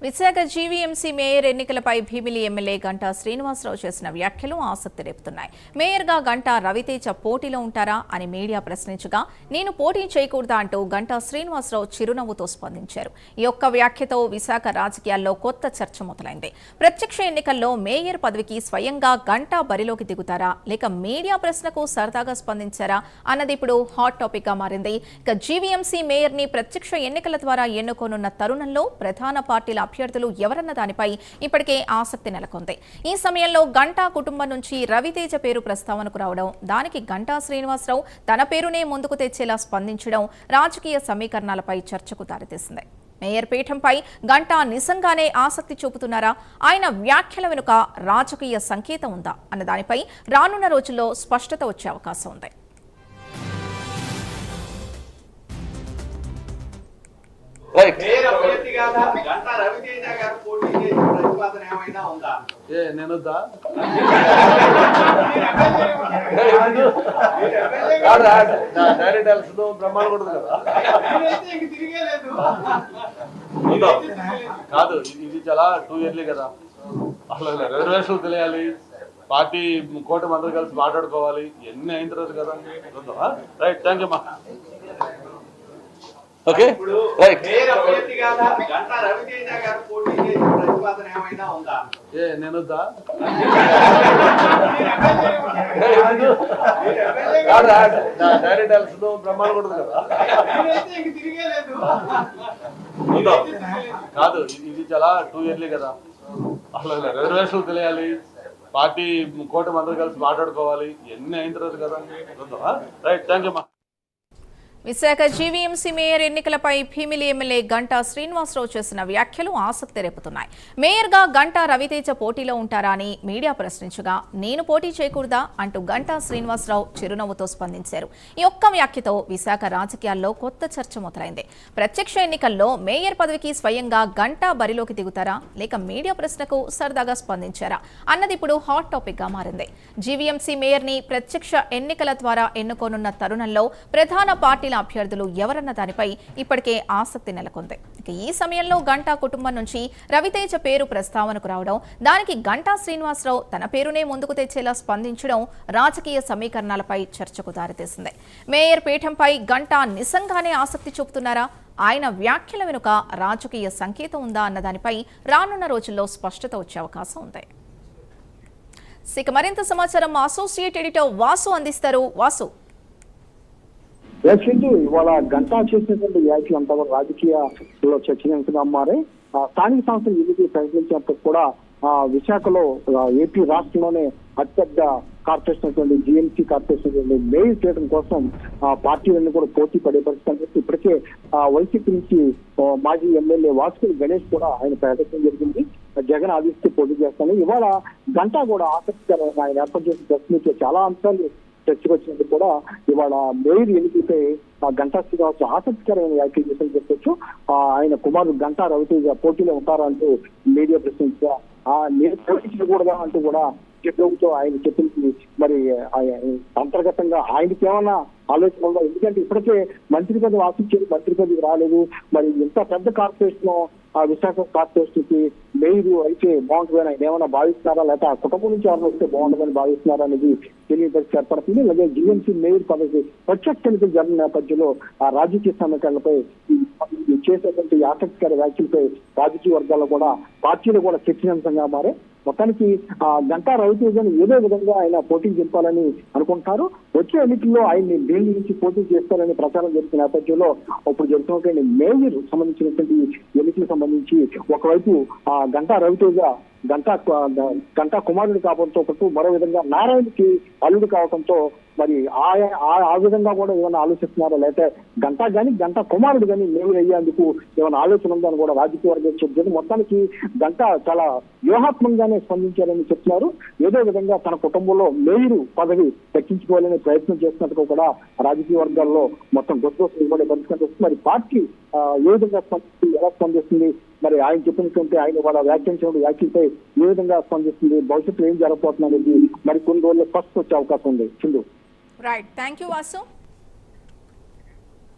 Visakha GVMC mayor ఎన్నికలపై Bheemili MLA Ganta Srinivasarao చేసిన వ్యాఖ్యలు ఆసక్తి రేపుతున్నాయి. మేయర్గా గంటా రవితేజ పోటీలో ఉంటారా అని మీడియా ప్రశ్నించగా నేను పోటీ చేయకూడదా అంటూ గంటా శ్రీనివాసరావు చిరునవ్వుతో స్పందించారు. ఈ ఒక్క వ్యాఖ్యతో విశాఖ రాజకీయాల్లో కొత్త చర్చ మొదలైంది. ప్రత్యక్ష ఎన్నికల్లో మేయర్ పదవికి స్వయంగా గంటా బరిలోకి దిగుతారా లేక మీడియా ప్రశ్నకు సరదాగా స్పందించారా అన్నది ఇప్పుడు హాట్ టాపిక్ గా మారింది. ఇక జీవీఎంసీ మేయర్ ని ప్రత్యక్ష ఎన్నికల ద్వారా ఎన్నుకోనున్న తరుణంలో ప్రధాన పార్టీల అభ్యర్థులు ఎవరన్న దానిపై ఇప్పటికే ఆసక్తి నెలకొంది. ఈ సమయంలో గంటా కుటుంబం నుంచి రవితేజ పేరు ప్రస్తావనకు రావడం, దానికి గంటా శ్రీనివాసరావు తన పేరునే ముందుకు తెచ్చేలా స్పందించడం రాజకీయ సమీకరణాలపై చర్చకు దారితీసింది. మేయర్ పీఠంపై గంటా నిజంగానే ఆసక్తి చూపుతున్నారా, ఆయన వ్యాఖ్యల వెనుక రాజకీయ సంకేతం ఉందా అన్న దానిపై రానున్న రోజుల్లో స్పష్టత వచ్చే అవకాశం ఉంది. కాదు, ఇది చాలా 2 ఇయర్లీ కదా, అసలు రిజర్వేషన్లు తెలియాలి, పార్టీ కూటమి అందరూ కలిసి మాట్లాడుకోవాలి, ఎన్ని అయిన తర్వాత కదా. రైట్, థ్యాంక్ యూ మా. Okay, right. నేనొద్దా? డైరెక్ట్ బ్రహ్మాండ కొడుతుంది కదా. కాదు, ఇది చాలా 2 ఇయర్లీ కదా, అసలు రిజర్వేషన్లు తెలియాలి, పార్టీ కూటమి అందరూ కలిసి మాట్లాడుకోవాలి, ఎన్ని అయిన తర్వాత కదా. రైట్, థ్యాంక్ యూ మా. విశాఖ జీవీఎంసీ మేయర్ ఎన్నికలపై భీమిలి ఎమ్మెల్యే గంటా శ్రీనివాసరావు చేసిన వ్యాఖ్యలు ఆసక్తి రేపుతున్నాయి. మేయర్గా గంటా రవితేజ పోటీలో ఉంటారా అని మీడియా ప్రశ్నించగా నేను పోటీ చేయకూడదా అంటూ గంటా శ్రీనివాసరావు చిరునవ్వుతో స్పందించారు. ఈ ఒక్క వ్యాఖ్యతో విశాఖ రాజకీయాల్లో కొత్త చర్చ మొదలైంది. ప్రత్యక్ష ఎన్నికల్లో మేయర్ పదవికి స్వయంగా గంటా బరిలోకి దిగుతారా లేక మీడియా ప్రశ్నకు సరదాగా స్పందించారా అన్నది ఇప్పుడు హాట్ టాపిక్ గా మారింది. జీవీఎంసీ మేయర్ ని ప్రత్యక్ష ఎన్నికల ద్వారా ఎన్నుకోనున్న తరుణంలో ప్రధాన పార్టీల అభ్యర్థులు ఎవరన్న దానిపై ఇప్పటికే ఆసక్తి నెలకొంది. ఇక ఈ సమయంలో గంటా కుటుంబం నుంచి రవితేజ పేరు ప్రస్తావనకు రావడం, దానికి గంటా శ్రీనివాసరావు తన పేరునే ముందుకు తెచ్చేలా స్పందించడం రాజకీయ సమీకరణాలపై చర్చకు దారితీసింది. మేయర్ పీఠంపై గంటా నిజంగానే ఆసక్తి చూపుతున్నారా, ఆయన వ్యాఖ్యల వెనుక రాజకీయ సంకేతం ఉందా అన్న దానిపై రానున్న రోజుల్లో స్పష్టత వచ్చే అవకాశం ఉంది. ఇక మరింత సమాచారం మా అసోసియేట్ ఎడిటర్ వాసు అందిస్తారు. వాసు, ఇవాళ గంటా చేసినటువంటి వ్యాఖ్యలు అంతా కూడా రాజకీయాల్లో చర్చనీయాంశంగా మారే. స్థానిక సంస్థలు ఎన్నికలు ప్రకటించినప్పుడు కూడా విశాఖలో ఏపీ రాష్ట్రంలోనే అతిపెద్ద కార్పొరేషన్ అయినటువంటి జీఎంసీ కార్పొరేషన్ మేయర్ చేయడం కోసం పార్టీలన్నీ కూడా పోటీ పడే పరిస్థితి. ఇప్పటికే వైసీపీ నుంచి మాజీ ఎమ్మెల్యే వాసుపల్లి గణేష్ కూడా ఆయన ప్రకటించడం జరిగింది, జగన్ ఆదిస్తే పోటీ చేస్తాను. ఇవాళ గంటా కూడా ఆసక్తికరంగా ఆయన ఏర్పాటు చేసిన ప్రెస్ మీట్ లో చాలా అంశాలు చర్చకు వచ్చినట్టు కూడా ఇవాళ మేయర్ ఎన్నికలపై గంటా శ్రీనివాసరావు ఆసక్తికరమైన వ్యాఖ్యలు చేశారని చెప్పొచ్చు. ఆయన కుమారుడు గంటా రవితేజ పోటీలో ఉంటారా అంటూ మీడియా ప్రశ్నించగా నేను పోటీకూడదా అంటూ కూడా చెప్పడంతో ఆయన చెప్పింది మరి అంతర్గతంగా ఆయనకి ఏమన్నా ఆలోచన ఉందా, ఎందుకంటే ఇప్పటికే మంత్రి పదవి ఆశించేది మంత్రి పదవి రాలేదు, మరి ఇంత పెద్ద కార్పొరేషన్ విశాఖ కార్పొరేషన్ కి మేయర్ అయితే బాగుంటుందని ఆయన ఏమైనా భావిస్తున్నారా, లేకపోతే ఆ కుటుంబం నుంచి ఎవరైనా వస్తే బాగుంటుందని భావిస్తున్నారా అనేది తెలియపరిచి ఏర్పడుతుంది. అలాగే జీఎంసీ మేయర్ పదవికి ప్రత్యక్ష ఎన్నికలు జరిగిన నేపథ్యంలో ఆ రాజకీయ సమీకరణలపై చేసేటువంటి ఆసక్తికర వ్యాఖ్యలపై రాజకీయ వర్గాల్లో కూడా పార్టీలు కూడా చర్చనీయాంశంగా మారే. మొత్తానికి గంటా రవితేజను ఏదో విధంగా ఆయన పోటీ చెప్పాలని అనుకుంటున్నారు. వచ్చే ఎన్నికల్లో ఆయన్ని ఢిల్లీ నుంచి పోటీ చేస్తారని ప్రచారం జరుగుతున్న నేపథ్యంలో ఇప్పుడు జరుగుతున్నటువంటి మేయర్ సంబంధించినటువంటి ఎన్నికలకు సంబంధించి ఒకవైపు గంటా రవితేజ గంటా కుమారుడు కావడంతో పాటు మరో విధంగా నారాయణకి అల్లుడు కావడంతో మరి ఆ విధంగా కూడా ఏమైనా ఆలోచిస్తున్నారో, లేకపోతే గంటా కానీ గంటా కుమారుడు కానీ మేయర్ అయ్యేందుకు ఏమైనా ఆలోచన ఉందని కూడా రాజకీయ వర్గం చెప్తుంది. మొత్తానికి గంటా చాలా వ్యూహాత్మకంగానే స్పందించారని చెప్తున్నారు. ఏదో విధంగా తన కుటుంబంలో మేయర్ పదవి దక్కించుకోవాలనే ప్రయత్నం చేస్తున్నట్టుగా కూడా రాజకీయ వర్గాల్లో మొత్తం గొప్ప కూడా పరిస్థితి. మరి పార్టీ ఏ విధంగా స్పందిస్తుంది, ఎలా స్పందిస్తుంది, మరి ఆయన చెప్పినటువంటి ఆయన వాళ్ళ వ్యాఖ్యానించిన వ్యాఖ్యలపై ఏ విధంగా స్పందిస్తుంది, భవిష్యత్తులో ఏం జరగబోతుంది అనేది మరి కొన్ని రోజుల్లో ఫస్ట్ వచ్చే అవకాశం ఉంది. Sindhu. Right, thank you Vasu.